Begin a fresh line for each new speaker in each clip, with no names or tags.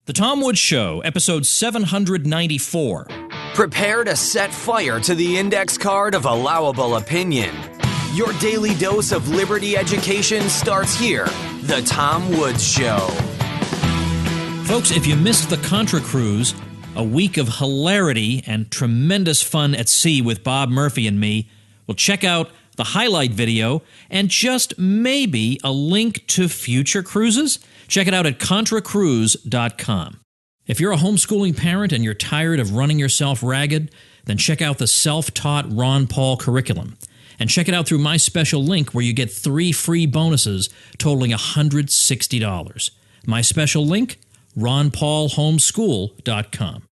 The Tom Woods Show, episode 794.
Prepare to set fire to the index card of allowable opinion. Your daily dose of liberty education starts here. The Tom Woods Show.
Folks, if you missed the Contra Cruise, a week of hilarity and tremendous fun at sea with Bob Murphy and me, well, check out the highlight video and just maybe a link to future cruises. Check it out at ContraCruise.com. If you're a homeschooling parent and you're tired of running yourself ragged, then check out the self-taught Ron Paul curriculum. And check it out through my special link where you get 3 free bonuses totaling $160. My special link, ronpaulhomeschool.com.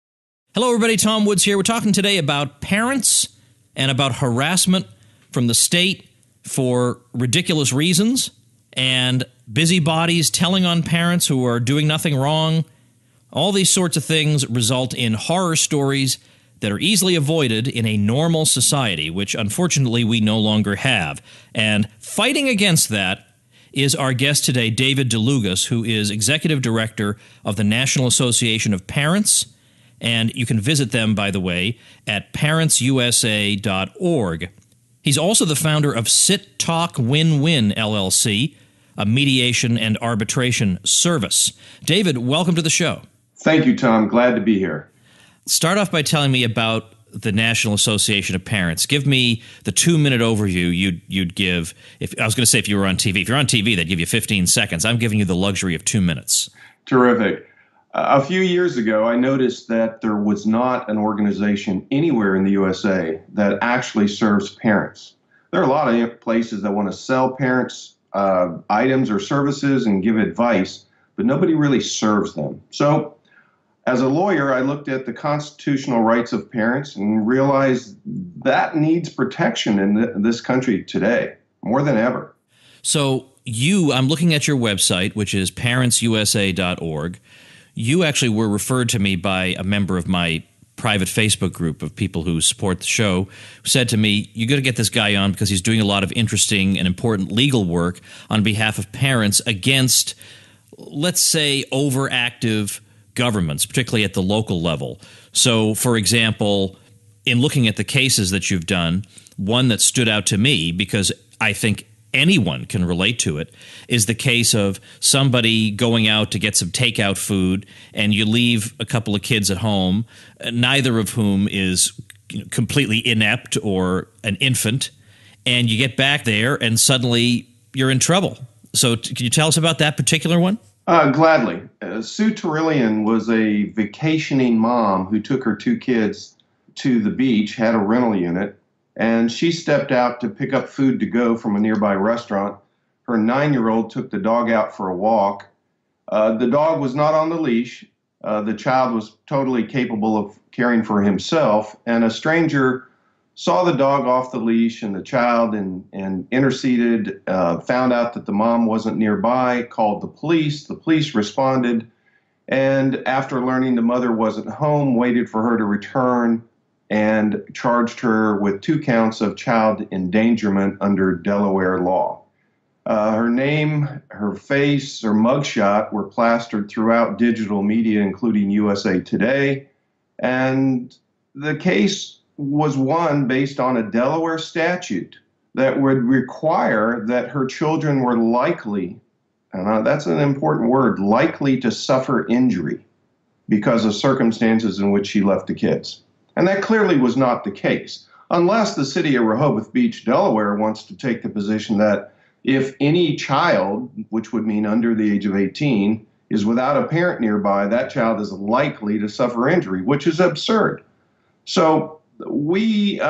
Hello everybody, Tom Woods here. We're talking today about parents and about harassment from the state for ridiculous reasons, and busybodies telling on parents who are doing nothing wrong. All these sorts of things result in horror stories that are easily avoided in a normal society, which unfortunately we no longer have. And fighting against that is our guest today, David DeLugas, who is Executive Director of the National Association of Parents. And you can visit them, by the way, at parentsusa.org. He's also the founder of Sit Talk Win-Win, LLC, a mediation and arbitration service. David, welcome to the show.
Thank you, Tom. Glad to be here.
Start off by telling me about the National Association of Parents. Give me the 2-minute overview you'd give. If I was going to say if you were on TV. If you're on TV, they'd give you 15 seconds. I'm giving you the luxury of 2 minutes.
Terrific. A few years ago, I noticed that there was not an organization anywhere in the USA that actually serves parents. There are a lot of places that want to sell parents items or services and give advice, but nobody really serves them. So as a lawyer, I looked at the constitutional rights of parents and realized that needs protection in this country today, more than ever.
So I'm looking at your website, which is parentsusa.org. You actually were referred to me by a member of my private Facebook group of people who support the show, who said to me, you got to get this guy on because he's doing a lot of interesting and important legal work on behalf of parents against, let's say, overactive governments, particularly at the local level. So, for example, in looking at the cases that you've done, one that stood out to me, because I think anyone can relate to it, is the case of somebody going out to get some takeout food and you leave a couple of kids at home, neither of whom is completely inept or an infant, and you get back there and suddenly you're in trouble. So can you tell us about that particular one?
Gladly. Sue Terillian was a vacationing mom who took her 2 kids to the beach, had a rental unit, and she stepped out to pick up food to go from a nearby restaurant. Her 9-year-old took the dog out for a walk. The dog was not on the leash. The child was totally capable of caring for himself, and a stranger saw the dog off the leash and the child and interceded, found out that the mom wasn't nearby, called the police. The police responded, and after learning the mother wasn't home, waited for her to return and charged her with 2 counts of child endangerment under Delaware law. Her name, her face, her mugshot were plastered throughout digital media, including USA Today, and the case was won based on a Delaware statute that would require that her children were likely, and that's an important word, likely to suffer injury because of circumstances in which she left the kids. And that clearly was not the case, unless the city of Rehoboth Beach, Delaware, wants to take the position that if any child, which would mean under the age of 18, is without a parent nearby, that child is likely to suffer injury, which is absurd. So we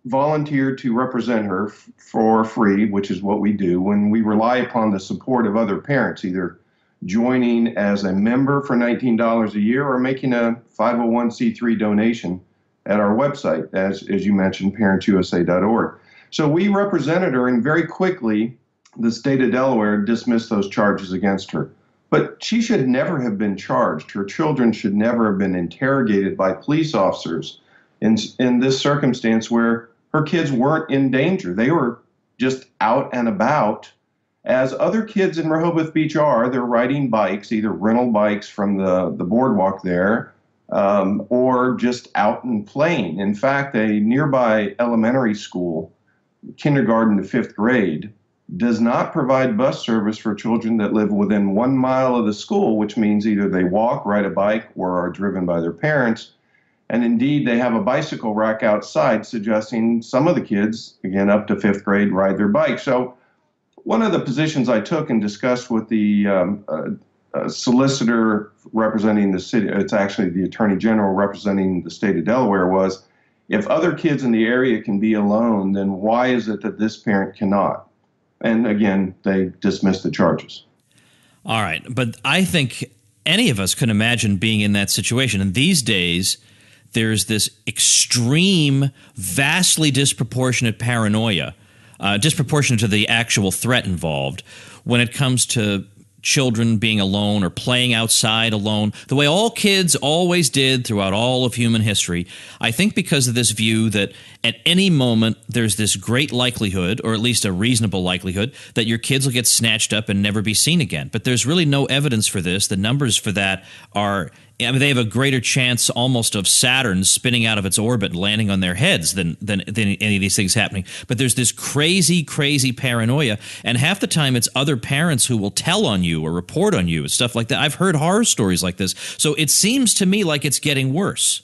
volunteered to represent her for free, which is what we do, when we rely upon the support of other parents, either joining as a member for $19 a year or making a 501c3 donation at our website, as you mentioned, parentsusa.org. So we represented her, and very quickly, the state of Delaware dismissed those charges against her. But she should never have been charged. Her children should never have been interrogated by police officers in this circumstance where her kids weren't in danger. They were just out and about as other kids in Rehoboth Beach are. They're riding bikes, either rental bikes from the boardwalk there, or just out and playing. In fact, a nearby elementary school, kindergarten to fifth grade, does not provide bus service for children that live within 1 mile of the school, which means either they walk, ride a bike, or are driven by their parents. And indeed, they have a bicycle rack outside, suggesting some of the kids, again, up to fifth grade, ride their bike. So one of the positions I took and discussed with the solicitor representing the city, it's actually the attorney general representing the state of Delaware, was if other kids in the area can be alone, then why is it that this parent cannot? And again, they dismissed the charges.
All right. But I think any of us could imagine being in that situation. And these days, there's this extreme, vastly disproportionate paranoia, disproportionate to the actual threat involved when it comes to children being alone or playing outside alone, the way all kids always did throughout all of human history. I think because of this view that at any moment there's this great likelihood, or at least a reasonable likelihood, that your kids will get snatched up and never be seen again. But there's really no evidence for this. The numbers for that are, I mean, they have a greater chance almost of Saturn spinning out of its orbit and landing on their heads than any of these things happening. But there's this crazy, crazy paranoia, and half the time it's other parents who will tell on you or report on you and stuff like that. I've heard horror stories like this. So it seems to me like it's getting worse.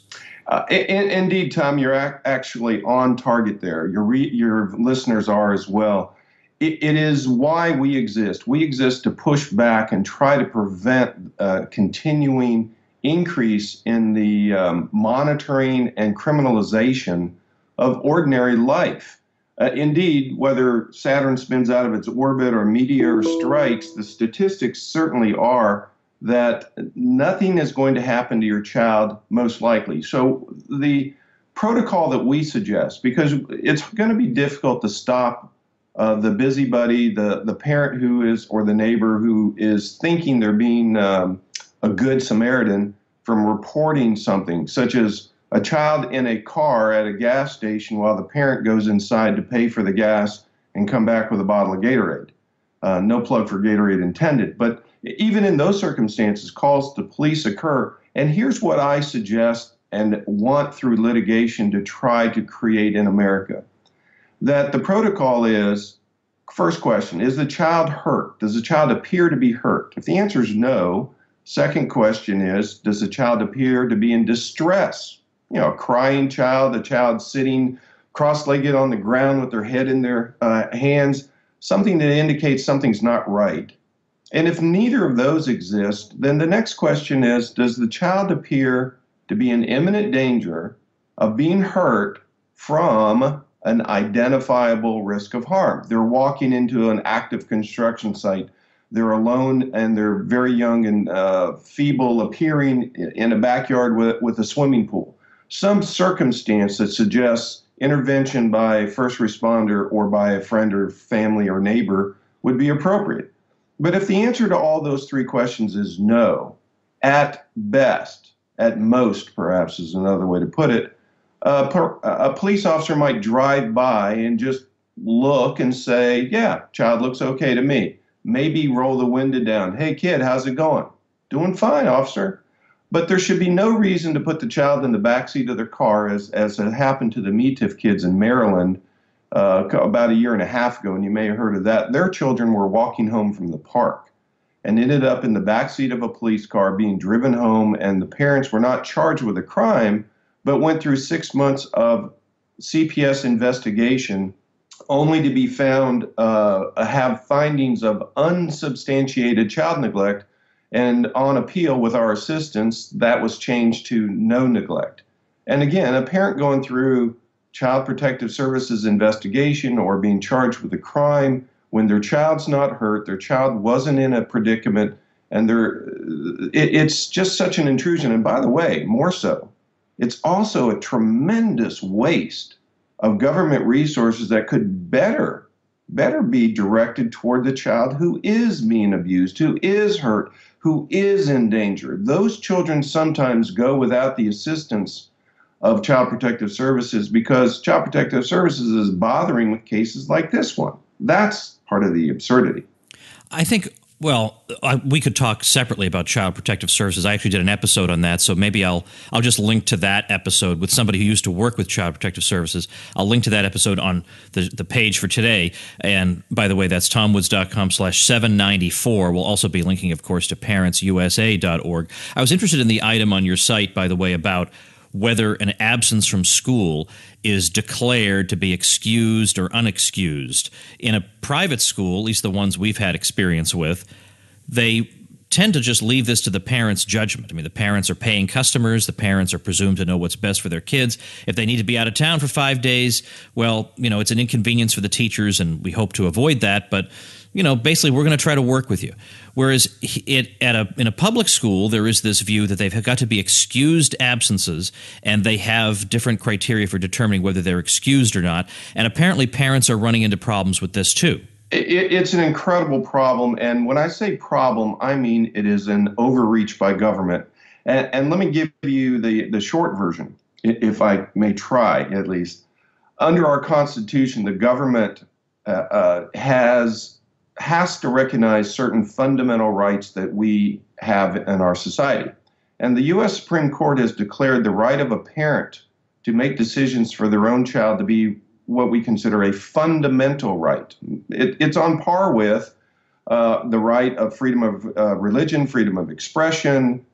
Indeed, Tom, you're actually on target there. Your listeners are as well. It is why we exist. We exist to push back and try to prevent continuing increase in the monitoring and criminalization of ordinary life. Indeed, whether Saturn spins out of its orbit or meteor strikes, the statistics certainly are that nothing is going to happen to your child, most likely. So the protocol that we suggest, because it's going to be difficult to stop the busybody, the parent who is, or the neighbor who is thinking they're being a good Samaritan, from reporting something, such as a child in a car at a gas station while the parent goes inside to pay for the gas and come back with a bottle of Gatorade. No plug for Gatorade intended. But even in those circumstances, calls to police occur. And here's what I suggest and want through litigation to try to create in America. That the protocol is, first question, is the child hurt? Does the child appear to be hurt? If the answer is no, second question is, does the child appear to be in distress? You know, a crying child, a child sitting cross-legged on the ground with their head in their hands, something that indicates something's not right. And if neither of those exist, then the next question is, does the child appear to be in imminent danger of being hurt from an identifiable risk of harm? They're walking into an active construction site. They're alone and they're very young and feeble appearing in a backyard with a swimming pool. Some circumstance that suggests intervention by a first responder or by a friend or family or neighbor would be appropriate. But if the answer to all those three questions is no, at best, at most perhaps is another way to put it, a police officer might drive by and just look and say, yeah, child looks okay to me. Maybe roll the window down. Hey, kid, how's it going? Doing fine, officer. But there should be no reason to put the child in the backseat of their car, as it happened to the METIF kids in Maryland about a year and a half ago, and you may have heard of that. Their children were walking home from the park and ended up in the backseat of a police car being driven home, and the parents were not charged with a crime, but went through 6 months of CPS investigation only to be found have findings of unsubstantiated child neglect. And on appeal with our assistance, that was changed to no neglect. And again, a parent going through Child Protective Services investigation or being charged with a crime when their child's not hurt, their child wasn't in a predicament, and it's just such an intrusion. And by the way, more so, it's also a tremendous waste of government resources that could better be directed toward the child who is being abused, who is hurt, who is in danger. Those children sometimes go without the assistance of Child Protective Services because Child Protective Services is bothering with cases like this one. That's part of the absurdity.
I think, well, we could talk separately about Child Protective Services. I actually did an episode on that, so maybe I'll just link to that episode with somebody who used to work with Child Protective Services. I'll link to that episode on the page for today. And by the way, that's tomwoods.com/794. We'll also be linking, of course, to parentsusa.org. I was interested in the item on your site, by the way, about whether an absence from school is declared to be excused or unexcused. In a private school, at least the ones we've had experience with, they tend to just leave this to the parents' judgment. I mean, the parents are paying customers. The parents are presumed to know what's best for their kids. If they need to be out of town for 5 days, well, it's an inconvenience for the teachers, and we hope to avoid that. But basically, we're going to try to work with you. Whereas in a public school, there is this view that they've got to be excused absences, and they have different criteria for determining whether they're excused or not. And apparently, parents are running into problems with this too.
It's an incredible problem. And when I say problem, I mean it is an overreach by government. And let me give you the short version, if I may try at least. Under our Constitution, the government has to recognize certain fundamental rights that we have in our society. And the U.S. Supreme Court has declared the right of a parent to make decisions for their own child to be what we consider a fundamental right. It's on par with the right of freedom of religion, freedom of expression,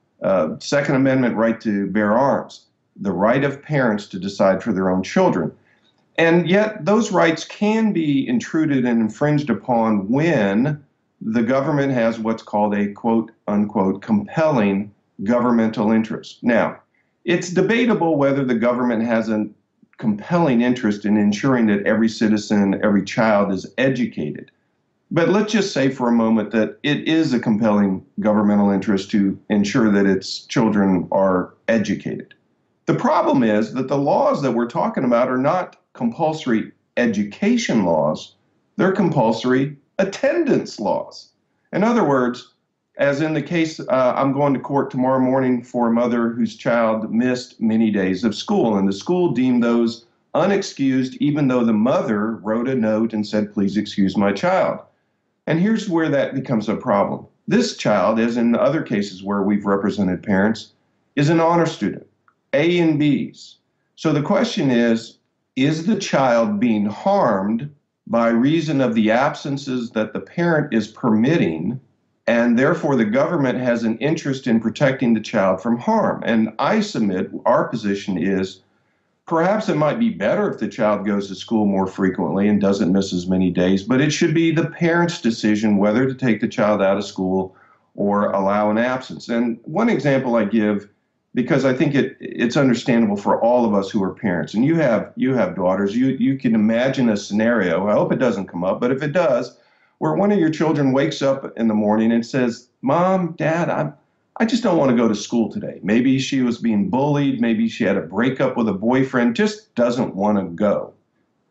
Second Amendment right to bear arms, the right of parents to decide for their own children. And yet those rights can be intruded and infringed upon when the government has what's called a quote unquote compelling governmental interest. Now, it's debatable whether the government has a compelling interest in ensuring that every citizen, every child is educated. But let's just say for a moment that it is a compelling governmental interest to ensure that its children are educated. The problem is that the laws that we're talking about are not compulsory education laws, they're compulsory attendance laws. In other words, as in the case, I'm going to court tomorrow morning for a mother whose child missed many days of school, and the school deemed those unexcused, even though the mother wrote a note and said, please excuse my child. And here's where that becomes a problem. This child, as in other cases where we've represented parents, is an honor student, A and Bs. So the question is the child being harmed by reason of the absences that the parent is permitting, and therefore the government has an interest in protecting the child from harm? And I submit our position is perhaps it might be better if the child goes to school more frequently and doesn't miss as many days, but it should be the parent's decision whether to take the child out of school or allow an absence. And one example I give, because I think it's understandable for all of us who are parents, and you have daughters, you can imagine a scenario, I hope it doesn't come up, but if it does, where one of your children wakes up in the morning and says, Mom, Dad, I just don't want to go to school today. Maybe she was being bullied, maybe she had a breakup with a boyfriend, just doesn't want to go.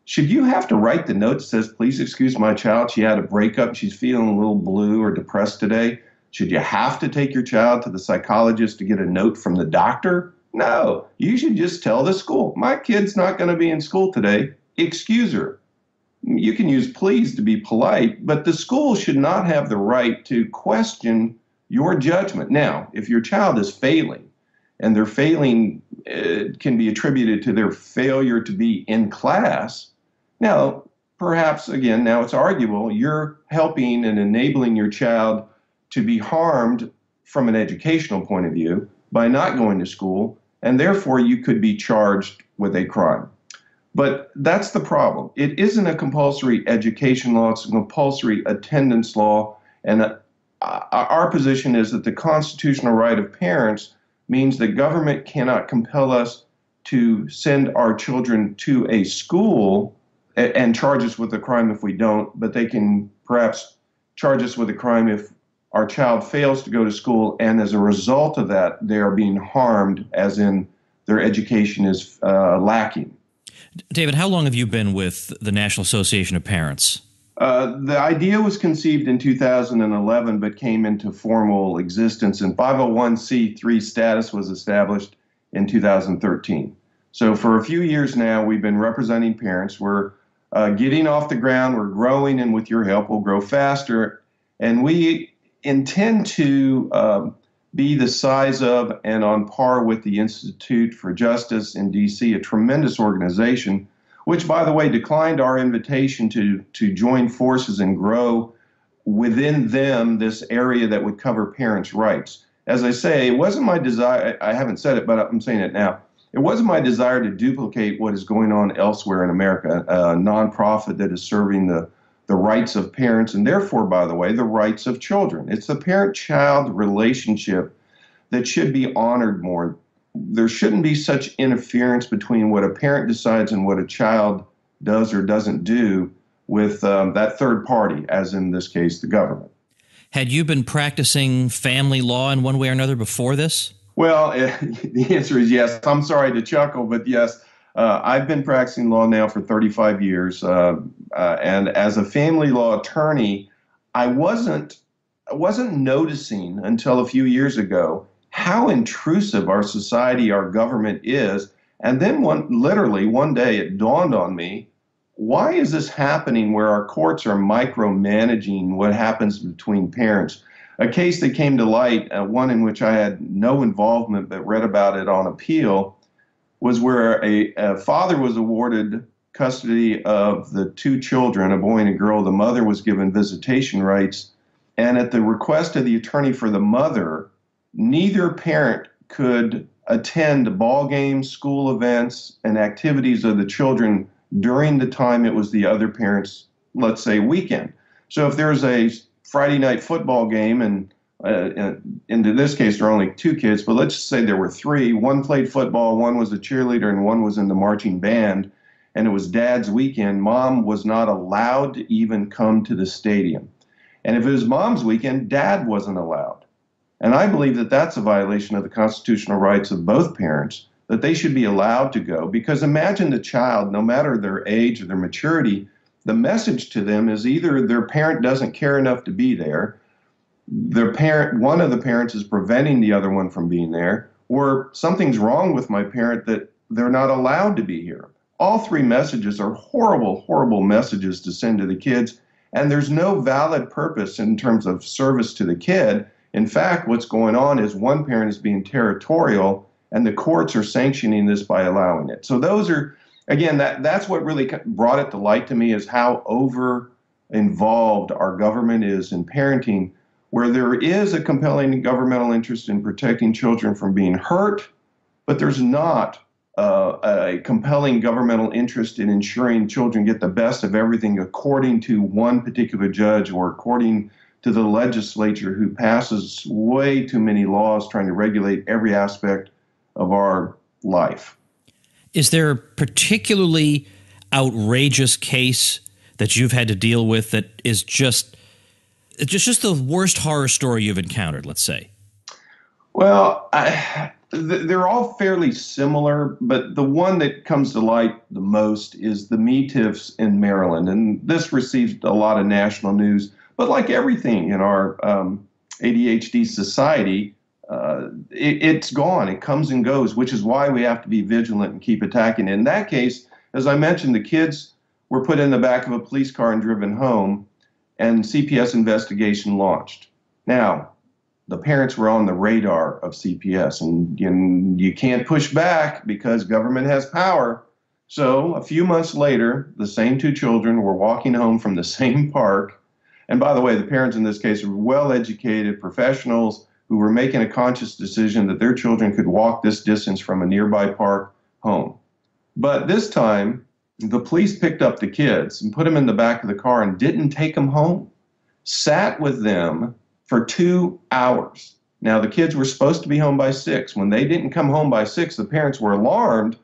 Should you have to write the note that says, please excuse my child, she had a breakup, she's feeling a little blue or depressed today? Should you have to take your child to the psychologist to get a note from the doctor? No, you should just tell the school, my kid's not going to be in school today, excuse her. You can use please to be polite, but the school should not have the right to question your judgment. Now, if your child is failing, and their failing can be attributed to their failure to be in class, now, perhaps, again, now it's arguable, you're helping and enabling your child to be harmed from an educational point of view by not going to school, and therefore you could be charged with a crime. But that's the problem. It isn't a compulsory education law, it's a compulsory attendance law, and our position is that the constitutional right of parents means the government cannot compel us to send our children to a school and charge us with a crime if we don't, but they can perhaps charge us with a crime if our child fails to go to school, and as a result of that, they are being harmed, as in their education is lacking.
David, how long have you been with the National Association of Parents?
The idea was conceived in 2011, but came into formal existence, and 501c3 status was established in 2013. So for a few years now, we've been representing parents. We're getting off the ground, we're growing, and with your help, we'll grow faster. And we intend to be the size of and on par with the Institute for Justice in D.C., a tremendous organization, which, by the way, declined our invitation to join forces and grow within them this area that would cover parents' rights. As I say, it wasn't my desire, I haven't said it, but I'm saying it now. It wasn't my desire to duplicate what is going on elsewhere in America, a nonprofit that is serving the rights of parents and therefore, by the way, the rights of children. It's the parent-child relationship that should be honored more. There shouldn't be such interference between what a parent decides and what a child does or doesn't do with that third party, as in this case, the government.
Had you been practicing family law in one way or another before this?
Well, the answer is yes. I'm sorry to chuckle, but yes. I've been practicing law now for 35 years, and as a family law attorney, I wasn't noticing until a few years ago how intrusive our society, our government is. And then literally one day it dawned on me, why is this happening where our courts are micromanaging what happens between parents? A case that came to light, one in which I had no involvement but read about it on appeal, was where a father was awarded custody of the two children, a boy and a girl. The mother was given visitation rights. And at the request of the attorney for the mother, neither parent could attend ball games, school events, and activities of the children during the time it was the other parent's, let's say, weekend. So if there's a Friday night football game, and in this case, there are only two kids, but let's just say there were three. One played football, one was a cheerleader, and one was in the marching band, and it was dad's weekend. Mom was not allowed to even come to the stadium. And if it was mom's weekend, dad wasn't allowed. And I believe that that's a violation of the constitutional rights of both parents, that they should be allowed to go. Because imagine the child, no matter their age or their maturity, the message to them is either their parent doesn't care enough to be there, one of the parents is preventing the other one from being there, or something's wrong with my parent that they're not allowed to be here. All three messages are horrible, horrible messages to send to the kids, and there's no valid purpose in terms of service to the kid. In fact, what's going on is one parent is being territorial, and the courts are sanctioning this by allowing it. So those are, again, that's what really brought it to light to me, is how over-involved our government is in parenting, where there is a compelling governmental interest in protecting children from being hurt, but there's not a compelling governmental interest in ensuring children get the best of everything according to one particular judge or according to the legislature, who passes way too many laws trying to regulate every aspect of our life.
Is there a particularly outrageous case that you've had to deal with that is just the worst horror story you've encountered, let's say?
Well, they're all fairly similar, but the one that comes to light the most is the METIFs in Maryland. And this received a lot of national news. But like everything in our ADHD society, it's gone. It comes and goes, which is why we have to be vigilant and keep attacking. In that case, as I mentioned, the kids were put in the back of a police car and driven home, and CPS investigation launched. Now, the parents were on the radar of CPS, and you can't push back because government has power. So a few months later, the same two children were walking home from the same park. And by the way, the parents in this case were well-educated professionals who were making a conscious decision that their children could walk this distance from a nearby park home. But this time, the police picked up the kids and put them in the back of the car and didn't take them home. Sat with them for 2 hours. Now, the kids were supposed to be home by 6. When they didn't come home by 6, the parents were alarmed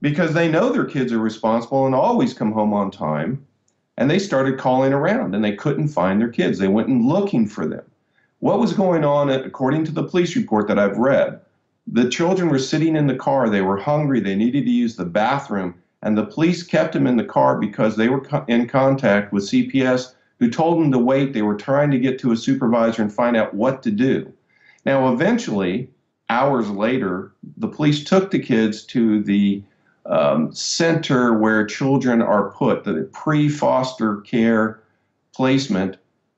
because they know their kids are responsible and always come home on time. And they started calling around, and they couldn't find their kids. They went and looking for them. What was going on, according to the police report that I've read, the children were sitting in the car. They were hungry. They needed to use the bathroom. And the police kept them in the car because they were in contact with CPS, who told them to wait. They were trying to get to a supervisor and find out what to do. Now, eventually, hours later, the police took the kids to the center where children are put, the pre-foster care placement,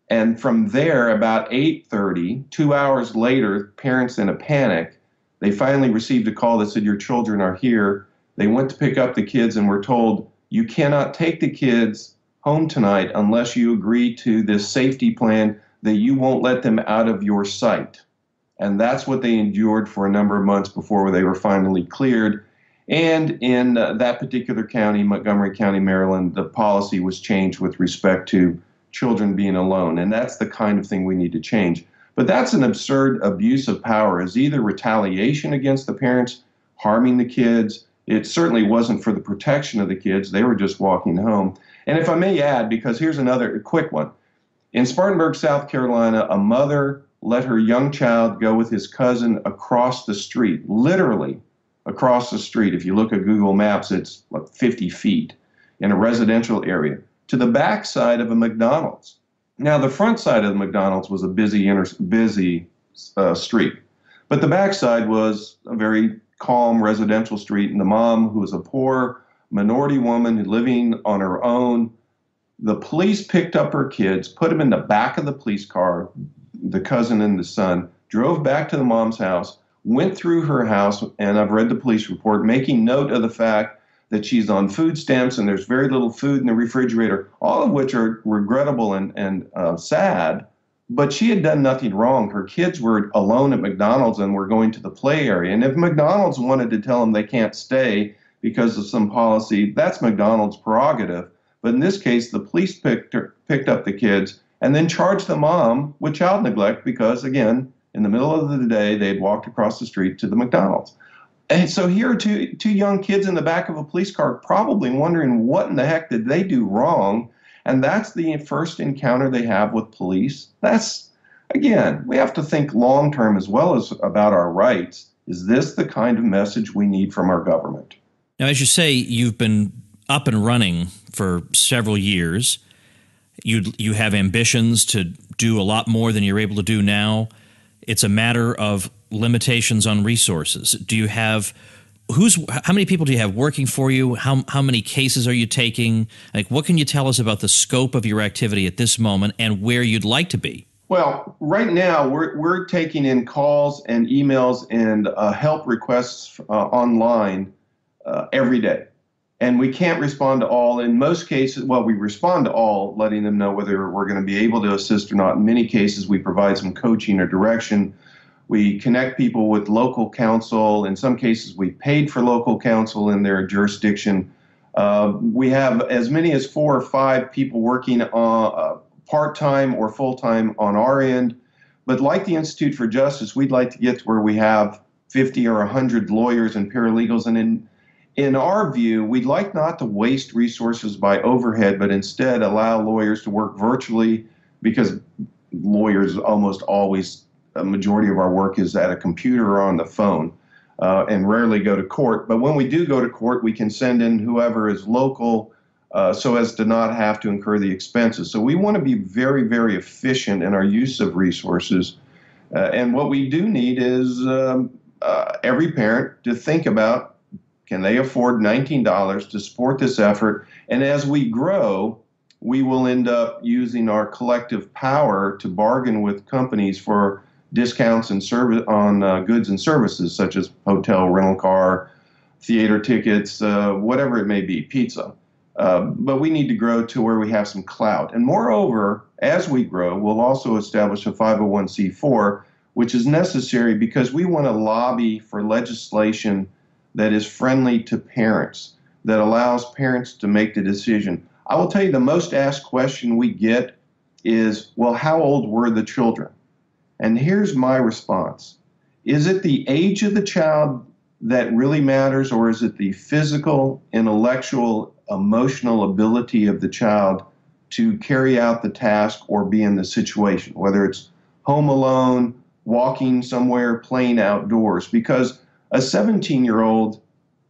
And from there, about 8:30, 2 hours later, parents in a panic, they finally received a call that said, your children are here. They went to pick up the kids and were told, you cannot take the kids home tonight unless you agree to this safety plan that you won't let them out of your sight. And that's what they endured for a number of months before they were finally cleared. And in that particular county, Montgomery County, Maryland, the policy was changed with respect to children being alone. And that's the kind of thing we need to change. But that's an absurd abuse of power, is either retaliation against the parents harming the kids. It certainly wasn't for the protection of the kids. They were just walking home. And if I may add, because here's another quick one. In Spartanburg, South Carolina, a mother let her young child go with his cousin across the street, literally across the street. If you look at Google Maps, it's like 50 feet in a residential area to the back side of a McDonald's. Now, the front side of the McDonald's was a busy street, but the back side was a very calm residential street. And the mom, who was a poor minority woman living on her own, the police picked up her kids, put them in the back of the police car, the cousin and the son, drove back to the mom's house, went through her house, and I've read the police report, making note of the fact that she's on food stamps and there's very little food in the refrigerator, all of which are regrettable and sad. But she had done nothing wrong. Her kids were alone at McDonald's and were going to the play area. And if McDonald's wanted to tell them they can't stay because of some policy, that's McDonald's prerogative. But in this case, the police picked up the kids and then charged the mom with child neglect because, again, in the middle of the day, they'd walked across the street to the McDonald's. And so here are two young kids in the back of a police car probably wondering what in the heck did they do wrong. And that's the first encounter they have with police. That's, again, we have to think long term as well as about our rights. Is this the kind of message we need from our government?
Now, as you say, you've been up and running for several years. You have ambitions to do a lot more than you're able to do now. It's a matter of limitations on resources. Do you have how many people do you have working for you? How many cases are you taking? Like, what can you tell us about the scope of your activity at this moment and where you'd like to be?
Well, right now we're taking in calls and emails and help requests online every day. And we can't respond to all. In most cases, well, we respond to all, letting them know whether we're going to be able to assist or not. In many cases, we provide some coaching or direction. We connect people with local counsel. In some cases, we paid for local counsel in their jurisdiction. We have as many as 4 or 5 people working part-time or full-time on our end. But like the Institute for Justice, we'd like to get to where we have 50 or 100 lawyers and paralegals. And in our view, we'd like not to waste resources by overhead, but instead allow lawyers to work virtually, because lawyers almost always, a majority of our work is at a computer or on the phone, and rarely go to court. But when we do go to court, we can send in whoever is local so as to not have to incur the expenses. So we want to be very, very efficient in our use of resources. And what we do need is every parent to think about, can they afford $19 to support this effort? And as we grow, we will end up using our collective power to bargain with companies for discounts and service on goods and services, such as hotel, rental car, theater tickets, whatever it may be, pizza. But we need to grow to where we have some clout. And moreover, as we grow, we'll also establish a 501c4, which is necessary because we want to lobby for legislation that is friendly to parents, that allows parents to make the decision. I will tell you the most asked question we get is, well, how old were the children? And here's my response. Is it the age of the child that really matters, or is it the physical, intellectual, emotional ability of the child to carry out the task or be in the situation, whether it's home alone, walking somewhere, playing outdoors? Because a 17-year-old,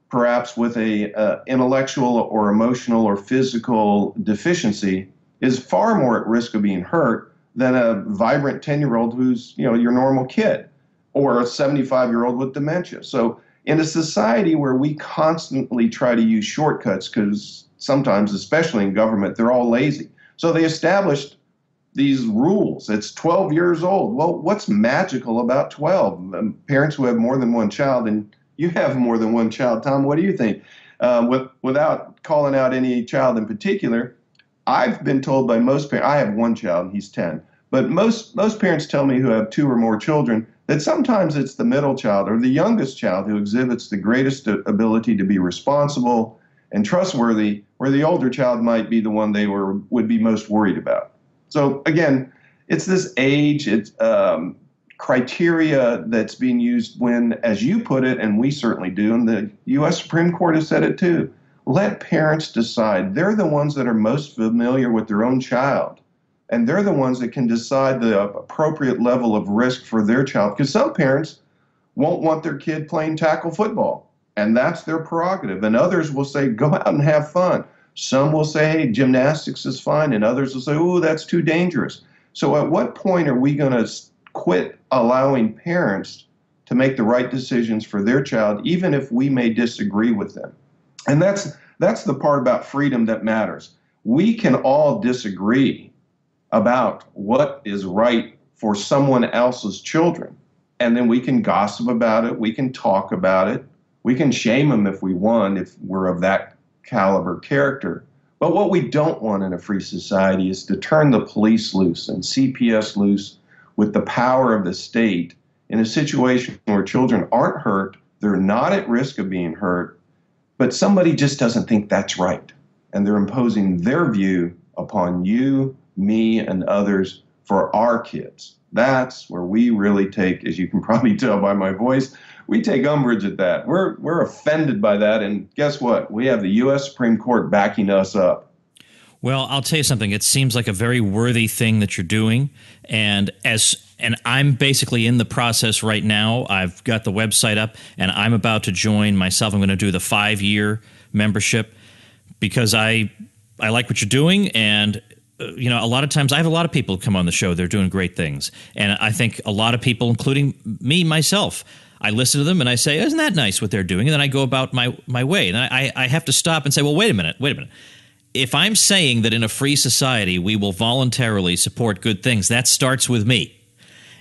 perhaps with a intellectual or emotional or physical deficiency, is far more at risk of being hurt than a vibrant 10-year-old who's, your normal kid, or a 75-year-old with dementia. So in a society where we constantly try to use shortcuts, because sometimes, especially in government, they're all lazy. So they established these rules. It's 12 years old. Well, what's magical about 12? Parents who have more than one child, and you have more than one child, Tom, what do you think? Without calling out any child in particular, I've been told by most parents, I have one child, and he's 10, but most parents tell me who have 2 or more children that sometimes it's the middle child or the youngest child who exhibits the greatest ability to be responsible and trustworthy, where the older child might be the one they would be most worried about. So again, it's this age, it's criteria that's being used when, as you put it, and we certainly do, and the U.S. Supreme Court has said it too, let parents decide. They're the ones that are most familiar with their own child, and they're the ones that can decide the appropriate level of risk for their child, because some parents won't want their kid playing tackle football, and that's their prerogative, and others will say, go out and have fun. Some will say, hey, gymnastics is fine, and others will say, oh, that's too dangerous. So at what point are we going to quit allowing parents to make the right decisions for their child, even if we may disagree with them? And that's the part about freedom that matters. We can all disagree about what is right for someone else's children, and then we can gossip about it, we can talk about it, we can shame them if we want, if we're of that caliber character. But what we don't want in a free society is to turn the police loose and CPS loose with the power of the state in a situation where children aren't hurt, they're not at risk of being hurt, but somebody just doesn't think that's right. And they're imposing their view upon you, me, and others for our kids. That's where we really take, as you can probably tell by my voice, we take umbrage at that. We're offended by that. And guess what? We have the U.S. Supreme Court backing us up.
Well, I'll tell you something. It seems like a very worthy thing that you're doing. And I'm basically in the process right now. I've got the website up, and I'm about to join myself. I'm going to do the 5-year membership because I like what you're doing. And, a lot of times I have a lot of people come on the show. They're doing great things. And I think a lot of people, including me, myself, I listen to them and I say, isn't that nice what they're doing? And then I go about my way. And I have to stop and say, well, wait a minute. If I'm saying that in a free society we will voluntarily support good things, that starts with me.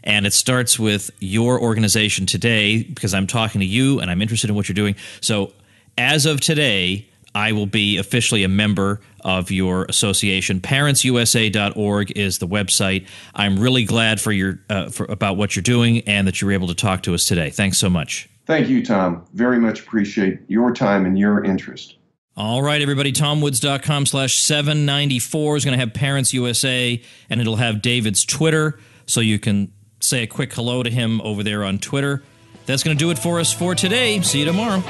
And it starts with your organization today because I'm talking to you and I'm interested in what you're doing. So as of today, I will be officially a member of your association. ParentsUSA.org is the website. I'm really glad about what you're doing and that you were able to talk to us today. Thanks so much.
Thank you, Tom. Very much appreciate your time and your interest.
All right, everybody, TomWoods.com/794 is going to have Parents USA, and it'll have David's Twitter, so you can say a quick hello to him over there on Twitter. That's going to do it for us for today. See you tomorrow.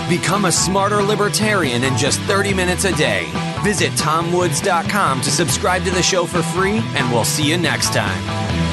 Become a smarter libertarian in just 30 minutes a day. Visit TomWoods.com to subscribe to the show for free, and we'll see you next time.